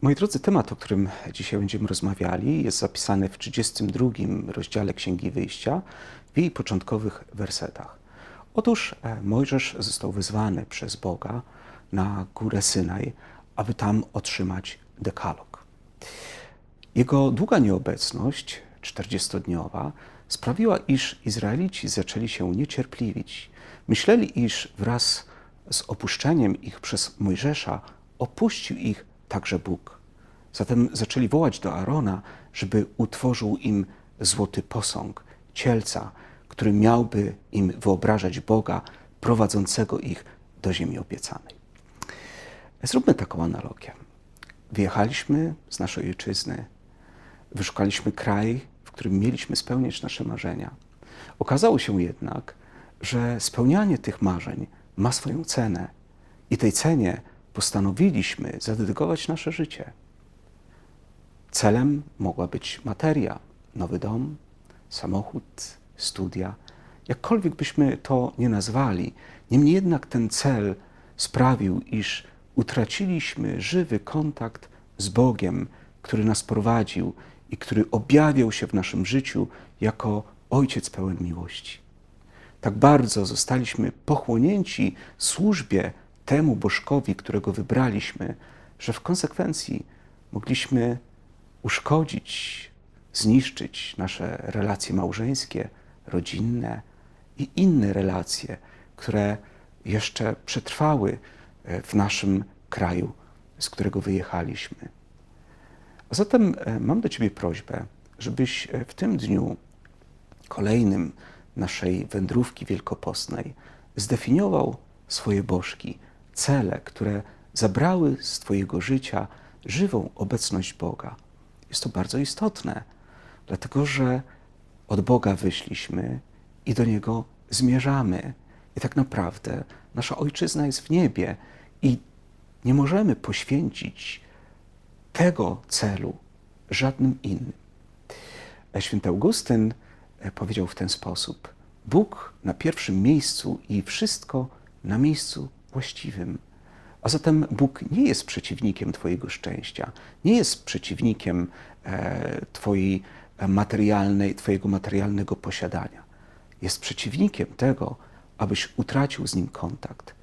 Moi drodzy, temat, o którym dzisiaj będziemy rozmawiali, jest zapisany w 32 rozdziale Księgi Wyjścia, w jej początkowych wersetach. Otóż Mojżesz został wezwany przez Boga na górę Synaj, aby tam otrzymać dekalog. Jego długa nieobecność, 40-dniowa, sprawiła, iż Izraelici zaczęli się niecierpliwić. Myśleli, iż wraz z opuszczeniem ich przez Mojżesza opuścił ich także Bóg. Zatem zaczęli wołać do Aarona, żeby utworzył im złoty posąg, cielca, który miałby im wyobrażać Boga prowadzącego ich do ziemi obiecanej. Zróbmy taką analogię. Wyjechaliśmy z naszej ojczyzny, wyszukaliśmy kraj, w którym mieliśmy spełniać nasze marzenia. Okazało się jednak, że spełnianie tych marzeń ma swoją cenę i tej cenie postanowiliśmy zadedykować nasze życie. Celem mogła być materia, nowy dom, samochód, studia. Jakkolwiek byśmy to nie nazwali, niemniej jednak ten cel sprawił, iż utraciliśmy żywy kontakt z Bogiem, który nas prowadził i który objawiał się w naszym życiu jako Ojciec pełen miłości. Tak bardzo zostaliśmy pochłonięci służbie temu Bożkowi, którego wybraliśmy, że w konsekwencji mogliśmy uszkodzić, zniszczyć nasze relacje małżeńskie, rodzinne i inne relacje, które jeszcze przetrwały w naszym kraju, z którego wyjechaliśmy. A zatem mam do Ciebie prośbę, żebyś w tym dniu kolejnym naszej wędrówki wielkopostnej zdefiniował swoje bożki, cele, które zabrały z Twojego życia żywą obecność Boga. Jest to bardzo istotne, dlatego że od Boga wyszliśmy i do Niego zmierzamy. I tak naprawdę nasza Ojczyzna jest w niebie i nie możemy poświęcić tego celu żadnym innym. Święty Augustyn powiedział w ten sposób: Bóg na pierwszym miejscu i wszystko na miejscu właściwym. A zatem Bóg nie jest przeciwnikiem Twojego szczęścia, nie jest przeciwnikiem Twojego materialnego posiadania. Jest przeciwnikiem tego, abyś utracił z Nim kontakt.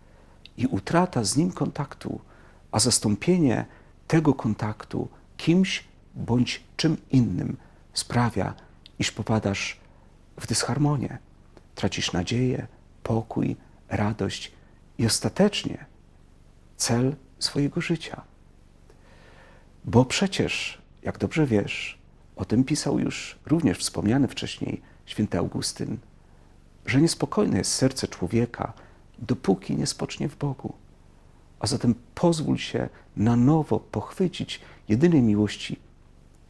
I utrata z Nim kontaktu, a zastąpienie tego kontaktu kimś bądź czym innym sprawia, iż popadasz w dysharmonię. Tracisz nadzieję, pokój, radość i ostatecznie cel swojego życia. Bo przecież, jak dobrze wiesz, o tym pisał już również wspomniany wcześniej święty Augustyn, że niespokojne jest serce człowieka, dopóki nie spocznie w Bogu. A zatem pozwól się na nowo pochwycić jedynej miłości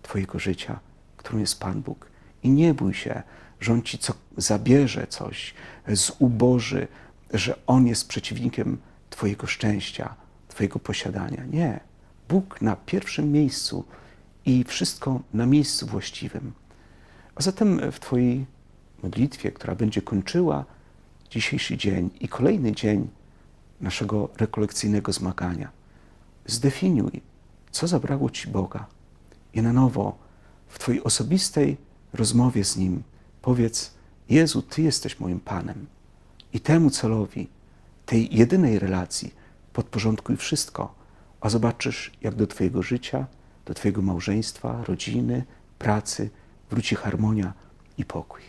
Twojego życia, którą jest Pan Bóg. I nie bój się, że On Ci zabierze coś, zuboży, że On jest przeciwnikiem Twojego szczęścia, Twojego posiadania. Nie. Bóg na pierwszym miejscu i wszystko na miejscu właściwym. A zatem w Twojej modlitwie, która będzie kończyła dzisiejszy dzień i kolejny dzień naszego rekolekcyjnego zmagania, zdefiniuj, co zabrało Ci Boga i na nowo w Twojej osobistej rozmowie z Nim powiedz: Jezu, Ty jesteś moim Panem i temu celowi, tej jedynej relacji podporządkuj wszystko, a zobaczysz, jak do Twojego życia, do Twojego małżeństwa, rodziny, pracy wróci harmonia i pokój.